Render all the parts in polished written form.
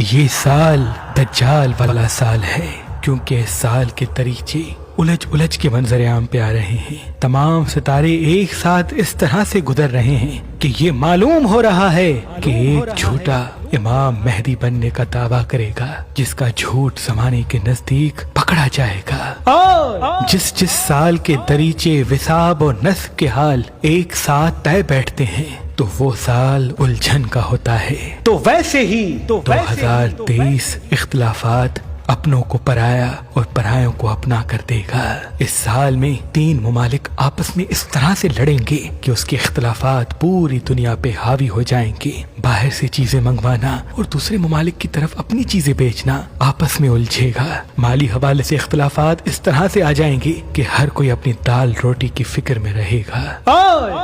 یہ سال دجال والا سال ہے، کیونکہ اس سال کے دریچے الجھ الجھ کے منظر عام پہ آ رہے ہیں۔ تمام ستارے ایک ساتھ اس طرح سے گزر رہے ہیں کہ یہ معلوم ہو رہا ہے کہ ایک جھوٹا امام مہدی بننے کا دعویٰ کرے گا، جس کا جھوٹ زمانے کے نزدیک پکڑا جائے گا۔ جس سال کے دریچے وثاب و نصب کے حال ایک ساتھ طے بیٹھتے ہیں تو وہ سال الجھن کا ہوتا ہے۔ تو ویسے ہی 2023 اختلافات اپنوں کو پرایا اور پرایوں کو اپنا کر دے گا۔ اس سال میں 3 ممالک آپس میں اس طرح سے لڑیں گے کہ اس کے اختلافات پوری دنیا پہ حاوی ہو جائیں گے۔ باہر سے چیزیں منگوانا اور دوسرے ممالک کی طرف اپنی چیزیں بیچنا آپس میں الجھے گا۔ مالی حوالے سے اختلافات اس طرح سے آ جائیں گے کہ ہر کوئی اپنی دال روٹی کی فکر میں رہے گا۔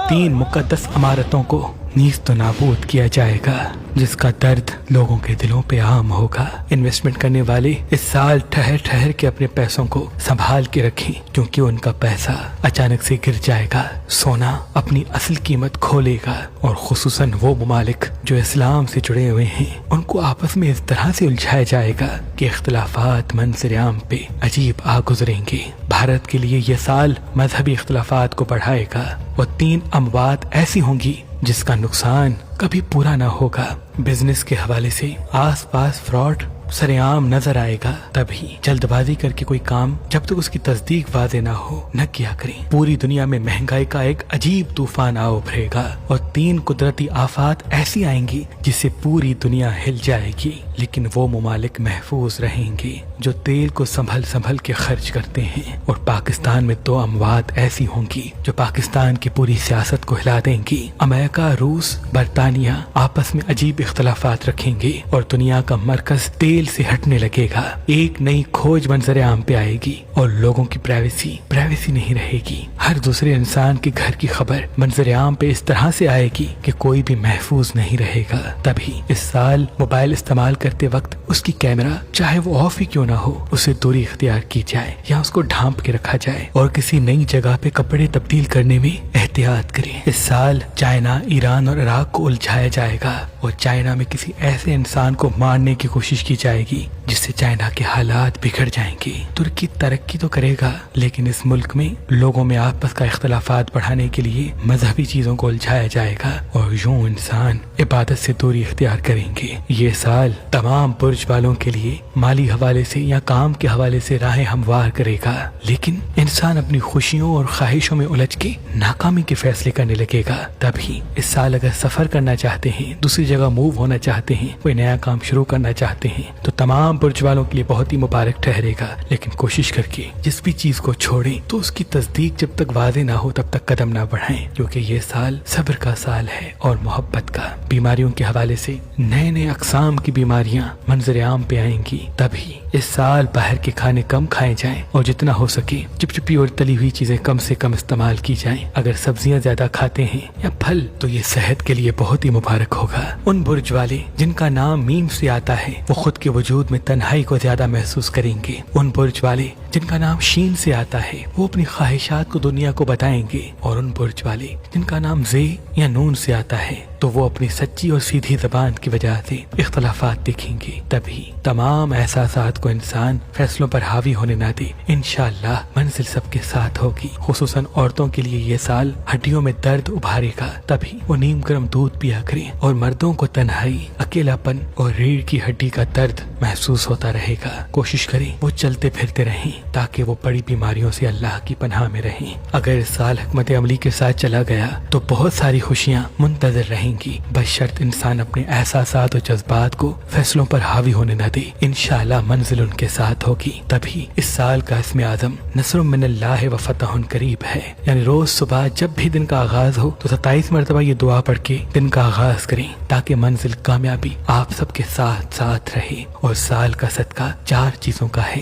3 مقدس عمارتوں کو نیست و نابود کیا جائے گا، جس کا درد لوگوں کے دلوں پہ عام ہوگا۔ انویسٹمنٹ کرنے والے اس سال ٹھہر ٹھہر کے اپنے پیسوں کو سنبھال کے رکھیں، کیونکہ ان کا پیسہ اچانک سے گر جائے گا۔ سونا اپنی اصل قیمت کھو لے گا، اور خصوصاً وہ ممالک جو اسلام سے جڑے ہوئے ہیں ان کو آپس میں اس طرح سے الجھایا جائے گا کہ اختلافات منظر عام پہ عجیب آ گزریں گے۔ بھارت کے لیے یہ سال مذہبی اختلافات کو بڑھائے گا، اور 3 اموات ایسی ہوں گی جس کا نقصان کبھی پورا نہ ہوگا۔ بزنس کے حوالے سے آس پاس فراڈ سر عام نظر آئے گا، تبھی جلد بازی کر کے کوئی کام جب تک اس کی تصدیق واضح نہ ہو نہ کیا کریں۔ پوری دنیا میں مہنگائی کا ایک عجیب طوفان آ ابھرے گا، اور 3 قدرتی آفات ایسی آئیں گی جس سے پوری دنیا ہل جائے گی، لیکن وہ ممالک محفوظ رہیں گے جو تیل کو سنبھل کے خرچ کرتے ہیں۔ اور پاکستان میں 2 اموات ایسی ہوں گی جو پاکستان کی پوری سیاست کو ہلا دیں گی۔ امریکہ، روس، برطانیہ آپس میں عجیب اختلافات رکھیں گے، اور دنیا کا مرکز تیل سے ہٹنے لگے گا۔ ایک نئی کھوج منظر عام پہ آئے گی، اور لوگوں کی پرائیویسی نہیں رہے گی۔ ہر دوسرے انسان کے گھر کی خبر منظر عام پہ اس طرح سے آئے گی کہ کوئی بھی محفوظ نہیں رہے گا۔ تبھی اس سال موبائل استعمال کرتے وقت اس کی کیمرہ چاہے وہ آف ہی کیوں نہ ہو، اسے دوری اختیار کی جائے یا اس کو ڈھانپ کے رکھا جائے، اور کسی نئی جگہ پہ کپڑے تبدیل کرنے میں احتیاط کریں۔ اس سال چائنا، ایران اور عراق کو الجھایا جائے گا، اور چائنا میں کسی ایسے انسان کو مارنے کی کوشش کی جائے گی جس سے چائنا کے حالات بگڑ جائیں گے۔ ترکی ترقی تو کرے گا، لیکن اس ملک میں لوگوں میں آپس کا اختلافات بڑھانے کے لیے مذہبی چیزوں کو الجھایا جائے گا، اور یوں انسان عبادت سے دوری اختیار کریں گے۔ یہ سال تمام برج والوں کے لیے مالی حوالے سے یا کام کے حوالے سے راہیں ہموار کرے گا، لیکن انسان اپنی خوشیوں اور خواہشوں میں الجھ کے ناکامی کے فیصلے کرنے لگے گا۔ تبھی اس سال اگر سفر کرنا چاہتے ہیں، دوسری جگہ موو ہونا چاہتے ہیں، کوئی نیا کام شروع کرنا چاہتے ہیں، تو تمام برج والوں کے لیے بہت ہی مبارک ٹھہرے گا، لیکن کوشش کر کے جس بھی چیز کو چھوڑیں تو اس کی تصدیق جب تک واضح نہ ہو تب تک قدم نہ بڑھائیں، کیونکہ یہ سال صبر کا سال ہے اور محبت کا۔ بیماریوں کے حوالے سے نئے اقسام کی بیماریاں منظر عام پہ آئیں گی۔ تبھی اس سال باہر کے کھانے کم کھائے جائیں، اور جتنا ہو سکے چپچپی اور تلی ہوئی چیزیں کم سے کم استعمال کی جائیں۔ اگر سبزیاں زیادہ کھاتے ہیں یا پھل تو یہ صحت کے لیے بہت ہی مبارک ہوگا۔ ان برج والے جن کا نام میم سے آتا ہے وہ خود کے وجود میں تنہائی کو زیادہ محسوس کریں گے۔ ان برج والے جن کا نام شین سے آتا ہے وہ اپنی خواہشات کو دنیا کو بتائیں گے، اور ان برج والے جن کا نام زے یا نون سے آتا ہے تو وہ اپنی سچی اور سیدھی زبان کی وجہ سے اختلافات دیکھیں گے۔ تبھی تمام احساسات کو انسان فیصلوں پر حاوی ہونے نہ دے، انشاءاللہ منزل سب کے ساتھ ہوگی۔ خصوصاً عورتوں کے لیے یہ سال ہڈیوں میں درد ابھارے گا، تبھی وہ نیم گرم دودھ پیا کریں، اور مردوں کو تنہائی، اکیلا پن اور ریڑھ کی ہڈی کا درد محسوس ہوتا رہے گا۔ کوشش کریں وہ چلتے پھرتے رہیں تاکہ وہ بڑی بیماریوں سے اللہ کی پناہ میں رہیں۔ اگر اس سال حکمت عملی کے ساتھ چلا گیا تو بہت ساری خوشیاں منتظر رہیں گی، بشرط انسان اپنے احساسات اور جذبات کو فیصلوں پر حاوی ہونے نہ دے۔ انشاءاللہ منزل ان کے ساتھ ہوگی۔ تبھی اس سال کا اسم اعظم نصر من اللہ و فتح قریب ہے، یعنی روز صبح جب بھی دن کا آغاز ہو تو 27 مرتبہ یہ دعا پڑھ کے دن کا آغاز کریں، تاکہ منزل کامیابی آپ سب کے ساتھ رہے۔ اور سال کا صدقہ 4 چیزوں کا ہے،